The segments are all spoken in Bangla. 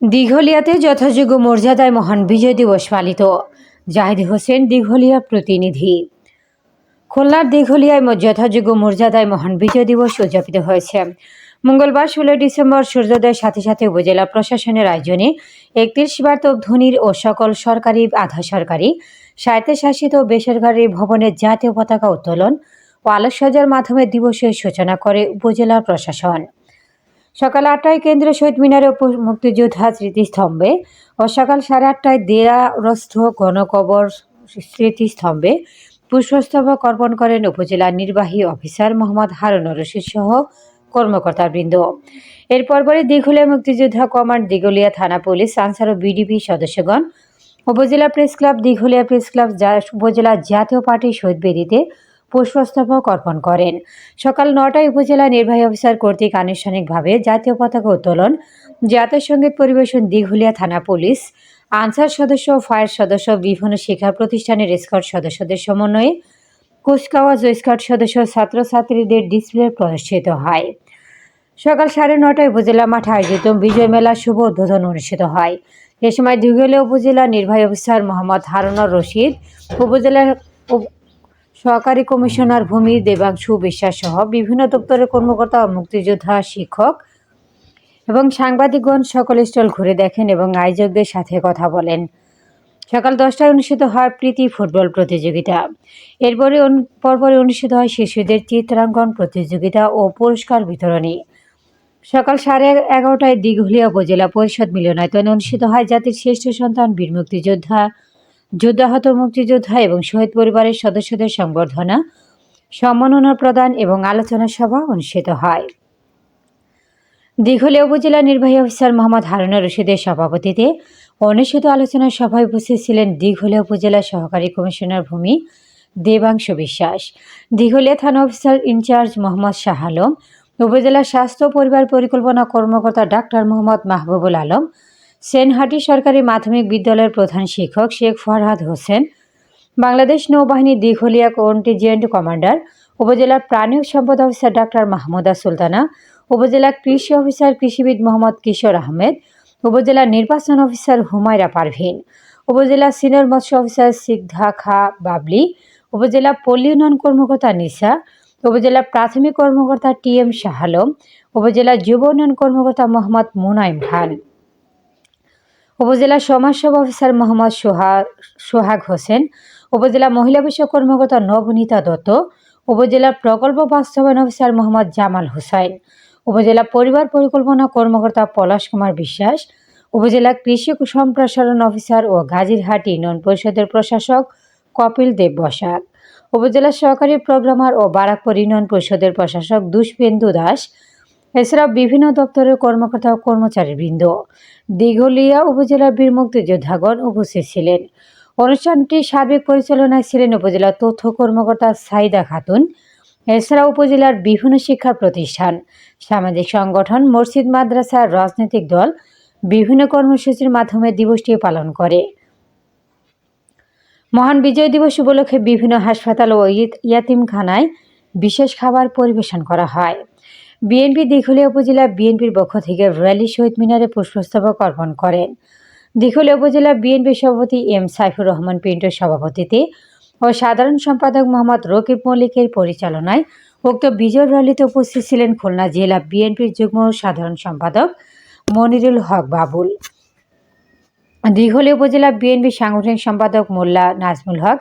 দিঘলিয়াতে যথাযোগ্য মর্যাদায় মহান বিজয় দিবস পালিত। জাহিদ হোসেন, দিঘলিয়া প্রতিনিধি। খুলনার দিঘলিয়ায় যথাযোগ্য মর্যাদায় মহান বিজয় দিবস উদযাপিত হয়েছে। মঙ্গলবার 16 ডিসেম্বর সূর্যোদয়ের সাথে সাথে উপজেলা প্রশাসনের আয়োজনে 31বার তোপধ্বনির ও সকল সরকারি, আধা সরকারি, স্বায়ত্তশাসিত ও বেসরকারি ভবনে জাতীয় পতাকা উত্তোলন ও আলোকসজ্জার মাধ্যমে দিবসের সূচনা করে উপজেলা প্রশাসন। সকাল 8টায় কেন্দ্রীয় শহীদ মিনারে মুক্তিযোদ্ধা স্মৃতিস্তম্ভে ও সকাল 8:30টায় দেরারস্থ গণকবর স্মৃতিস্তম্ভে পুষ্পস্তবক অর্পণ করেন উপজেলা নির্বাহী অফিসার মোহাম্মদ হারুনুর রশিদ সহ কর্মকর্তাবৃন্দ। এর পরপরই দিঘলিয়া মুক্তিযোদ্ধা কমান্ড, দিঘলিয়া থানা পুলিশ, আনসার ও বিডিপি সদস্যগণ, উপজেলা press club, Dighalia press club, উপজেলা জাতীয় পার্টি শহীদ বেদিতে পুষ্পস্তবক অর্পণ করেন। সকাল 9টায় উপজেলা নির্বাহী অফিসার কর্তৃক আনুষ্ঠানিকভাবে জাতীয় পতাকা উত্তোলন, জাতীয় সঙ্গীত পরিবেশন, দিঘলিয়া থানা পুলিশ, আনসার সদস্য, ফায়ার সদস্য, বিভিন্ন শিক্ষা প্রতিষ্ঠানের স্কাউট সদস্যদের সমন্বয়ে কুচকাওয়াজ ও স্কাউট সদস্য, ছাত্রছাত্রীদের ডিসপ্লে প্রদর্শিত হয়। সকাল 9:30টায় উপজেলা মাঠে আয়োজিত বিজয় মেলা শুভ উদ্বোধন অনুষ্ঠিত হয়। এ সময় দিঘলিয়া উপজেলা নির্বাহী অফিসার মোহাম্মদ হারুনুর রশিদ, উপজেলার সহকারী কমিশনার ভূমি দেবাংশু বিশ্বাস সহ বিভিন্ন দপ্তরের কর্মকর্তা ও মুক্তিযোদ্ধা, শিক্ষক এবং সাংবাদিকগণ সকল স্টল ঘুরে দেখেন এবং আয়োজকদের সাথে কথা বলেন। সকাল 10টায় অনুষ্ঠিত হয় প্রীতি ফুটবল প্রতিযোগিতা। পরপরই অনুষ্ঠিত হয় শিশুদের চিত্রাঙ্কন প্রতিযোগিতা ও পুরস্কার বিতরণী। সকাল 11:30টায় দিঘলিয়া উপজেলা পরিষদ মিলনায়তনে অনুষ্ঠিত হয় জাতির শ্রেষ্ঠ সন্তান বীর মুক্তিযোদ্ধা, যুদ্ধাহত মুক্তিযোদ্ধা এবং শহীদ পরিবারের সদস্যদের সংবর্ধনা, সম্মাননা প্রদান এবং আলোচনা সভা অনুষ্ঠিত হয়। দিঘলিয়া উপজেলা নির্বাহী অফিসার মোহাম্মদ হারুনুর রশিদের সভাপতিত্বে অনুষ্ঠিত আলোচনা সভায় উপস্থিত ছিলেন দিঘলিয়া উপজেলা সহকারী কমিশনার ভূমি দেবাংশু বিশ্বাস, দিঘলিয়া থানা অফিসার ইনচার্জ মোহাম্মদ শাহ আলম, উপজেলা স্বাস্থ্য পরিবার পরিকল্পনা কর্মকর্তা ডাক্তার মোহাম্মদ মাহবুবুল আলম, সেনহাটি সরকারি মাধ্যমিক বিদ্যালয়ের প্রধান শিক্ষক শেখ ফরহাদ হোসেন, বাংলাদেশ নৌবাহিনী দিঘলিয়া কন্টিনজেন্ট কমান্ডার, উপজেলা প্রাণী সম্পদ অফিসার ডাক্তার মাহমুদা সুলতানা, উপজেলা কৃষি অফিসার কৃষিবিদ মোহাম্মদ কিশোর আহমেদ, উপজেলা নির্বাচন অফিসার হুমায়রা পারভিন, উপজেলা সিনিয়র মৎস্য অফিসার সিগধা খা বাবলি, উপজেলা পল্লী উন্নয়ন কর্মকর্তা নিসা, উপজেলা প্রাথমিক কর্মকর্তা টিএম শাহ আলম, উপজেলা যুব উন্নয়ন কর্মকর্তা মোহাম্মদ মুনাইম খান, উপজেলা সমাজসেবা অফিসার মোহাম্মদ সোহাগ হোসেন, উপজেলা মহিলা বিষয়ক কর্মকর্তা নবনীতা দত্ত, উপজেলা প্রকল্প বাস্তবায়ন অফিসার মোহাম্মদ জামাল হোসাইন, উপজেলা পরিবার পরিকল্পনা কর্মকর্তা পলাশ কুমার বিশ্বাস, উপজেলা কৃষি সম্প্রসারণ অফিসার ও গাজীরহাট ইউনিয়ন পরিষদের প্রশাসক কপিল দেব বসাক, উপজেলা সহকারী প্রোগ্রামার ও বারাকপুর ইউনিয়ন পরিষদের প্রশাসক দুষ্পেন্দু দাস, এছাড়াও বিভিন্ন দপ্তরের কর্মকর্তা ও কর্মচারীবৃন্দ, দিঘলিয়া উপজেলার বীর মুক্তিযোদ্ধাগণ উপস্থিত ছিলেন। অনুষ্ঠানটি সার্বিক পরিচালনায় ছিলেন উপজেলা তথ্য কর্মকর্তা সাইদা খাতুন। এছাড়া উপজেলার বিভিন্ন শিক্ষা প্রতিষ্ঠান, সামাজিক সংগঠন, মসজিদ, মাদ্রাসা, রাজনৈতিক দল বিভিন্ন কর্মসূচির মাধ্যমে দিবসটি পালন করে। মহান বিজয় দিবস উপলক্ষে বিভিন্ন হাসপাতাল ও ইয়াতিমখানায় বিশেষ খাবার পরিবেশন করা হয়। বিএনপি দিঘলিয়া উপজেলা বিএনপির পক্ষ থেকে র্যালি শহীদ মিনারে পুষ্পস্তবক অর্পণ করেন। দিঘলিয়া উপজেলা বিএনপি সভাপতি এম সাইফুর রহমান পিন্টুর সভাপতিত্বে ও সাধারণ সম্পাদক মোহাম্মদ রকিব মল্লিকের পরিচালনায় উক্ত বিজয় র্যালিতে উপস্থিত ছিলেন খুলনা জেলা বিএনপির যুগ্ম সাধারণ সম্পাদক মনিরুল হক বাবুল, দিঘলিয়া উপজেলা বিএনপি সাংগঠনিক সম্পাদক মোল্লা নাজমুল হক,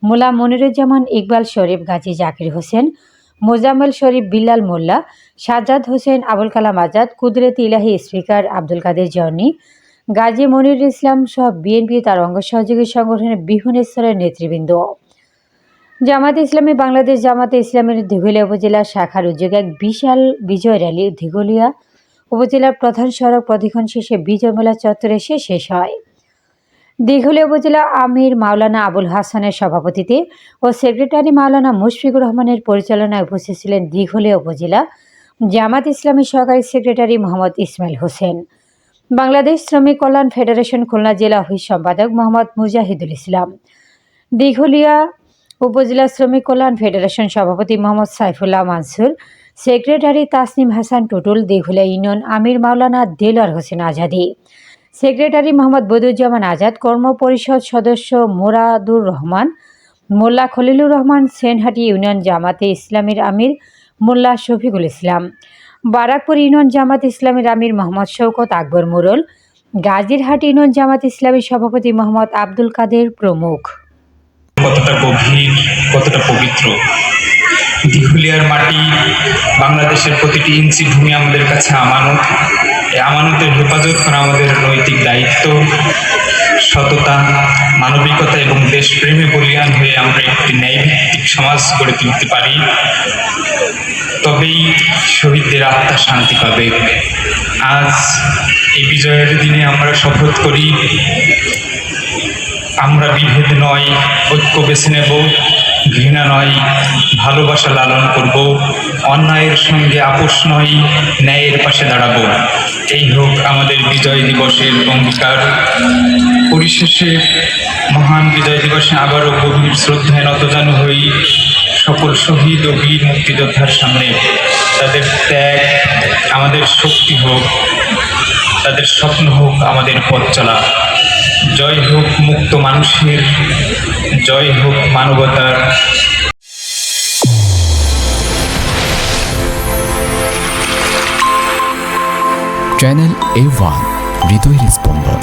মোল্লা মনিরুজ্জামান, ইকবাল শরীফ, গাজী জাকির হোসেন, মোজাম্মেল শরীফ, বিল্লাল মোল্লা, সাজ্জাদ হোসেন, আবুল কালাম আজাদ, কুদরতি ইলাহি, স্পিকার আব্দুল কাদের জনি, গাজী মনির ইসলাম সহ বিএনপি তার অঙ্গ সহযোগী সংগঠনের বিভিন্ন স্তরের নেতৃবৃন্দ। জামাতে ইসলামী বাংলাদেশ, জামাতে ইসলামের দিঘলিয়া উপজেলা শাখার উদ্যোগে এক বিশাল বিজয় র্যালি দিঘলিয়া উপজেলার প্রধান সড়ক প্রদক্ষিণ শেষে বিজয় মেলা চত্বরে এসে শেষ হয়। দিঘলিয়া উপজেলা আমির মাওলানা আবুল হাসানের সভাপতিত্বে ও সেক্রেটারি মাওলানা মুশফিকুর রহমানের পরিচালনায় উপস্থিত ছিলেন দিঘলিয়া উপজেলা জামাত ইসলামী সহকারী সেক্রেটারি মোহাম্মদ ইসমাইল হোসেন, বাংলাদেশ শ্রমিক কল্যাণ ফেডারেশন খুলনা জেলা অফিস সম্পাদক মোহাম্মদ মুজাহিদুল ইসলাম, দিঘলিয়া উপজেলা শ্রমিক কল্যাণ ফেডারেশন সভাপতি মোহাম্মদ সাইফুল্লাহ মানসুর, সেক্রেটারি তাসনিম হাসান টুটুল, দিঘলিয়া ইউনিয়ন আমির মাওলানা দেলোয়ার হোসেন আজাদি, সেক্রেটারি মোহাম্মদ বদিউজ্জামান আজাদ, কর্ম পরিষদ সদস্য মুরাদুর রহমান, মোল্লা খলিলুর রহমান, সেনহাটি ইউনিয়ন জামাতে ইসলামীর আমির মোল্লা শফিকুল ইসলাম, বারাকপুর ইউনিয়ন জামাত ইসলামীর আমির মোহাম্মদ শওকত আকবর মোরল, গাজীরহাট ইউনিয়ন জামাত ইসলামীর সভাপতি মোহাম্মদ আব্দুল কাদের প্রমুখ। কতটা গভীর, কতটা পবিত্র। দিঘুলিয়ার মাটি, বাংলাদেশের প্রতিটি ইঞ্চি ভূমি আমাদের কাছে আমানত। এই আমানতের হেফাজত করা আমাদের নৈতিক দায়িত্ব। সততা, মানবিকতা এবং দেশপ্রেমে বলীয়ান হয়ে আমরা একটি ন্যায়ভিত্তিক সমাজ গড়ে তুলতে পারি, তবেই শহীদদের আত্মা শান্তি পাবে। আজ এই বিজয়ের দিনে আমরা শপথ করি, আমরা বিভেদ নয় ঐক্য বেছে নেব, ঘৃণা নয় ভালোবাসা লালন করব, অন্যায়ের সঙ্গে আপোষ নয় ন্যায়ের পাশে দাঁড়াবো। এই হোক আমাদের বিজয় দিবসের অঙ্গীকার। পরিশেষে মহান বিজয় দিবসে আবারও গভীর শ্রদ্ধায় নতজানু হই সকল শহীদ ও বীর মুক্তিযোদ্ধার সামনে। তাদের ত্যাগ আমাদের শক্তি হোক, তাদের স্বপ্ন হোক আমাদের পথ চলা। জয় হোক মুক্ত মানুষের, জয় হোক মানবতার। চ্যানেল A1 হৃদয়ের স্পন্দন।